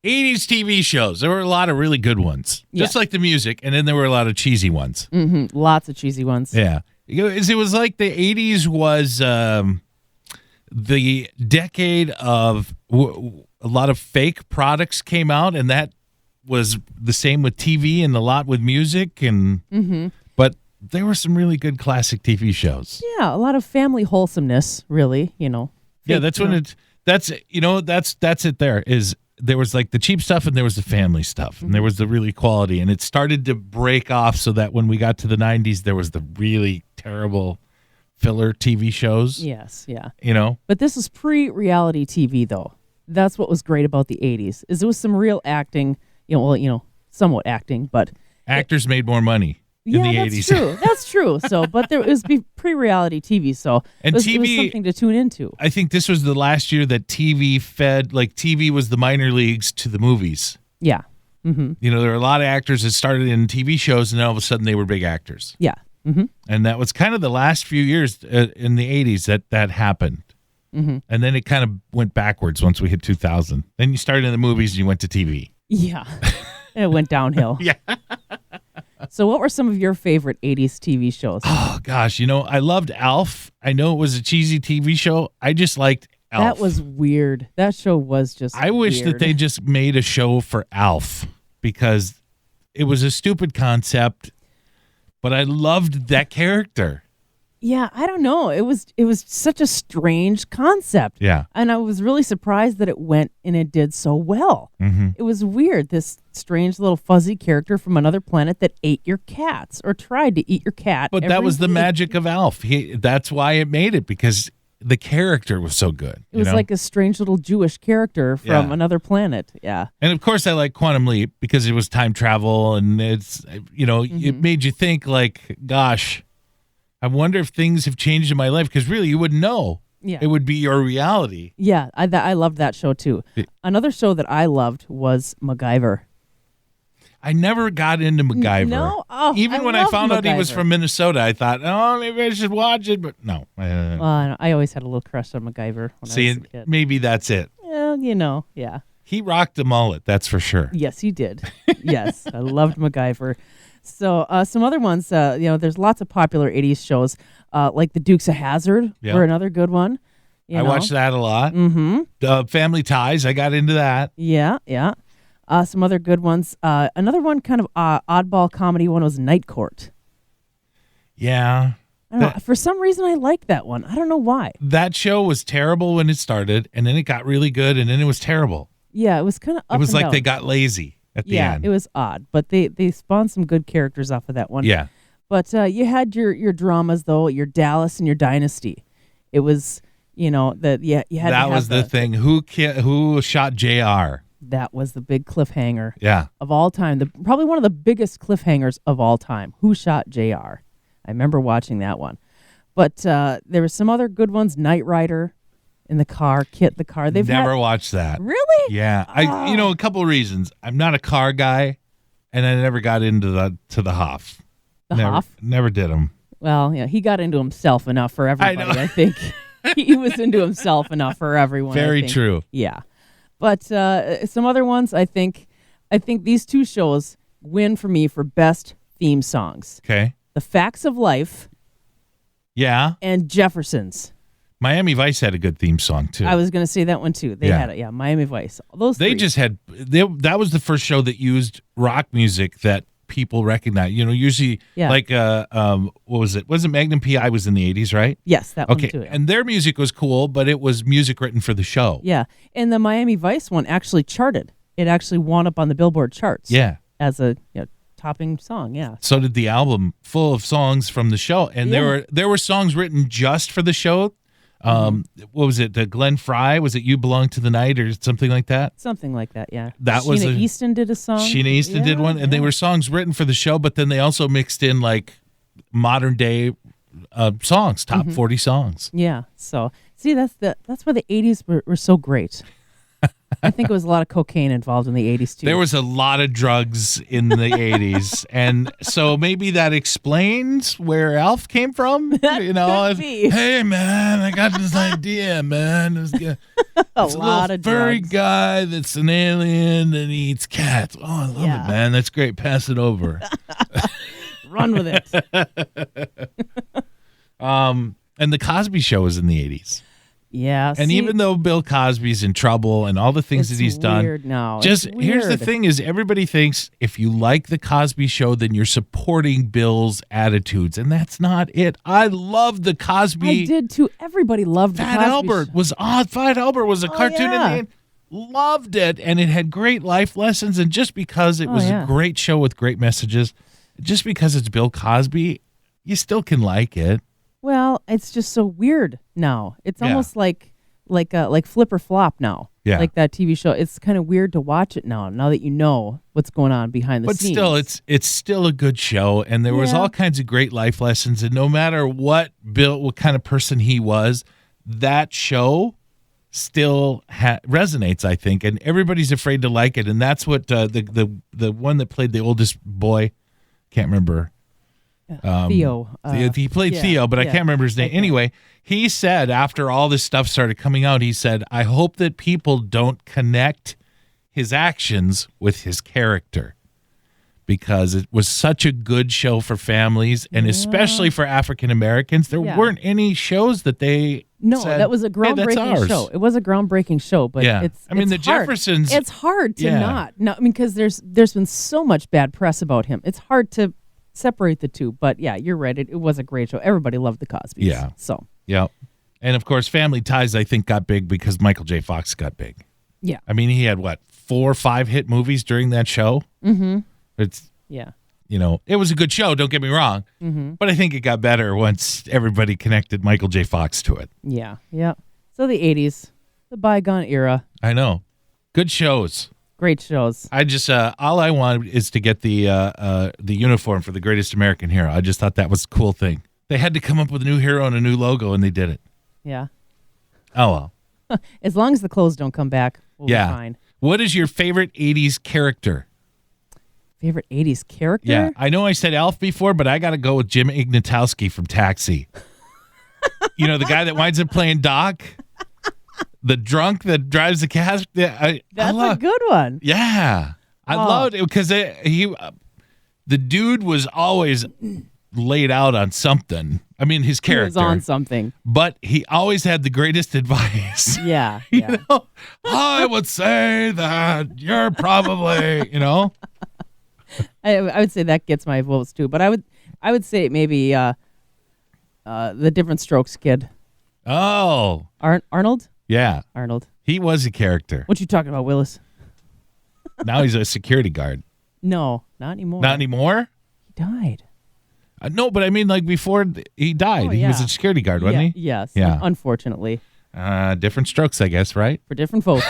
80s TV shows. There were a lot of really good ones, just like the music, and then there were a lot of cheesy ones. Mm-hmm. Lots of cheesy ones. Yeah. It was like the 80s was the decade of a lot of fake products came out, and that was the same with TV and a lot with music. But there were some really good classic TV shows. Yeah, a lot of family wholesomeness, really, Yeah, that's when that's it there was like the cheap stuff and there was the family stuff and there was the really quality, and it started to break off so that when we got to the 90s there was the really terrible filler TV shows. Yes, yeah. But this is pre-reality TV though. That's what was great about the 80s. Is there was some real acting, somewhat acting, but actors made more money in the 80s. That's true. That's true. So, but it was pre-reality TV, so it was something to tune into. I think this was the last year that TV fed, like TV was the minor leagues to the movies. Yeah. Mm-hmm. There were a lot of actors that started in TV shows, and then all of a sudden they were big actors. Yeah. Mm-hmm. And that was kind of the last few years in the 80s that happened. Mm-hmm. And then it kind of went backwards once we hit 2000. Then you started in the movies and you went to TV. Yeah. It went downhill. Yeah. So what were some of your favorite 80s TV shows? Oh, gosh. I loved Alf. I know it was a cheesy TV show. I just liked Alf. That was weird. That show was just I wish that they just made a show for Alf because it was a stupid concept, but I loved that character. Yeah, I don't know. It was such a strange concept. Yeah. And I was really surprised that it went and it did so well. Mm-hmm. It was weird, this strange little fuzzy character from another planet that ate your cats or tried to eat your cat. But that was the magic of Alf. That's why it made it, because the character was so good. It was like a strange little Jewish character from another planet. Yeah. And of course I like Quantum Leap because it was time travel, and it's, it made you think like, gosh, I wonder if things have changed in my life, because really you wouldn't know. Yeah. It would be your reality. Yeah, I loved that show too. Another show that I loved was MacGyver. I never got into MacGyver. No? Even when I found out he was from Minnesota, I thought, maybe I should watch it, but no. I always had a little crush on MacGyver when I was a kid. Maybe that's it. Well, yeah. He rocked the mullet, that's for sure. Yes, he did. Yes, I loved MacGyver. So some other ones, there's lots of popular 80s shows, like The Dukes of Hazzard were another good one. I watched that a lot. Mm-hmm. Family Ties, I got into that. Yeah. Some other good ones. Another one, kind of oddball comedy one, was Night Court. Yeah. I don't know. For some reason, I like that one. I don't know why. That show was terrible when it started, and then it got really good, and then it was terrible. Yeah, it was kind of up It was and like down. they got lazy at the end. Yeah, it was odd, but they spawned some good characters off of that one. Yeah. But you had your dramas, though, your Dallas and your Dynasty. It was, you had that was the thing. Who shot JR? That was the big cliffhanger. Yeah. Of all time. Probably one of the biggest cliffhangers of all time. Who shot JR? I remember watching that one. But there were some other good ones. Knight Rider in the car, Kit the car. They've never watched that. Really? Yeah. A couple of reasons. I'm not a car guy, and I never got into the Hoff. Hoff? Never did them. Well, yeah, he got into himself enough for everybody, I think. He was into himself enough for everyone. Very true. Yeah. But some other ones, I think these two shows win for me for best theme songs. Okay. The Facts of Life. Yeah. And Jeffersons. Miami Vice had a good theme song too. I was going to say that one too. They had it. Yeah, Miami Vice. Those they three. just had. That was the first show that used rock music that people recognize. Usually like what was it? Wasn't Magnum PI was in the 80s, right? Yes, that one too. Yeah. And their music was cool, but it was music written for the show. Yeah, and the Miami Vice one actually charted. It actually wound up on the Billboard charts. Yeah, as a topping song. Yeah. So did the album, full of songs from the show, and there were songs written just for the show. What was it? The Glenn Fry? Was it "You Belong to the Night" or something like that? Something like that. Yeah. Sheena Easton did a song. Sheena Easton did one, and they were songs written for the show, but then they also mixed in like modern day songs, top 40 songs. Yeah. So see, that's why the 80s were so great. I think it was a lot of cocaine involved in the 80s, too. There was a lot of drugs in the 80s. And so maybe that explains where Alf came from. You know, could be. Hey, man, I got this idea, man. It's a a lot little of furry drugs. guy that's an alien and he eats cats. Oh, I love it, man. That's great. Pass it over. Run with it. And the Cosby Show was in the 80s. Yeah. And even though Bill Cosby's in trouble and all the things that he's done, weird now. just It's here's the weird. thing: is everybody thinks if you like the Cosby Show, then you're supporting Bill's attitudes, and that's not it. I love the Cosby. I did too. Everybody loved Fat the Cosby Albert Show. was on. Fat Albert was a cartoon yeah. in the loved it, and it had great life lessons. And just because it was a great show with great messages, just because it's Bill Cosby, you still can like it. Well, it's just so weird now. It's almost like Flip or Flop now. Yeah. Like that TV show. It's kind of weird to watch it now that you know what's going on behind the scenes. But still, it's still a good show, and there was all kinds of great life lessons. And no matter what kind of person he was, that show still resonates, I think, and everybody's afraid to like it. And that's what the one that played the oldest boy, can't remember. Theo. He played Theo, but I can't remember his name. Okay. Anyway, he said after all this stuff started coming out, he said, I hope that people don't connect his actions with his character, because it was such a good show for families and especially for African Americans. There weren't any shows that they said, that was a groundbreaking show. It was a groundbreaking show, but it's the hard. Jeffersons. It's hard to not. No, I mean, because there's been so much bad press about him. It's hard to separate the two. But yeah, you're right. It was a great show. Everybody loved the Cosbys. Yeah. So. Yeah. And of course, Family Ties, I think, got big because Michael J. Fox got big. Yeah. I mean, he had 4 or 5 hit movies during that show. Mm-hmm. It was a good show, don't get me wrong. Mm-hmm. But I think it got better once everybody connected Michael J. Fox to it. Yeah. Yeah. So the 80s, the bygone era. I know. Good shows. Great shows. I just all I want is to get the uniform for the Greatest American Hero. I just thought that was a cool thing. They had to come up with a new hero and a new logo, and they did it. Yeah. Oh well. As long as the clothes don't come back, we'll be fine. What is your favorite 80s character? Favorite 80s character? Yeah, I know I said Alf before, but I got to go with Jim Ignatowski from Taxi. You know, the guy that winds up playing Doc? The drunk that drives the cast. That's a good one. Yeah. I loved it because the dude was always laid out on something. I mean, his character. He was on something. But he always had the greatest advice. Yeah. You know, I would say that you're probably, I would say that gets my votes too. But I would say maybe the Different Strokes kid. Oh. Arnold? Yeah. Arnold. He was a character. What you talking about, Willis? Now he's a security guard. No, not anymore. Not anymore? He died. No, but I mean, like before he died, he was a security guard, wasn't he? Yes. Yeah. Unfortunately. Different strokes, I guess, right? For different folks.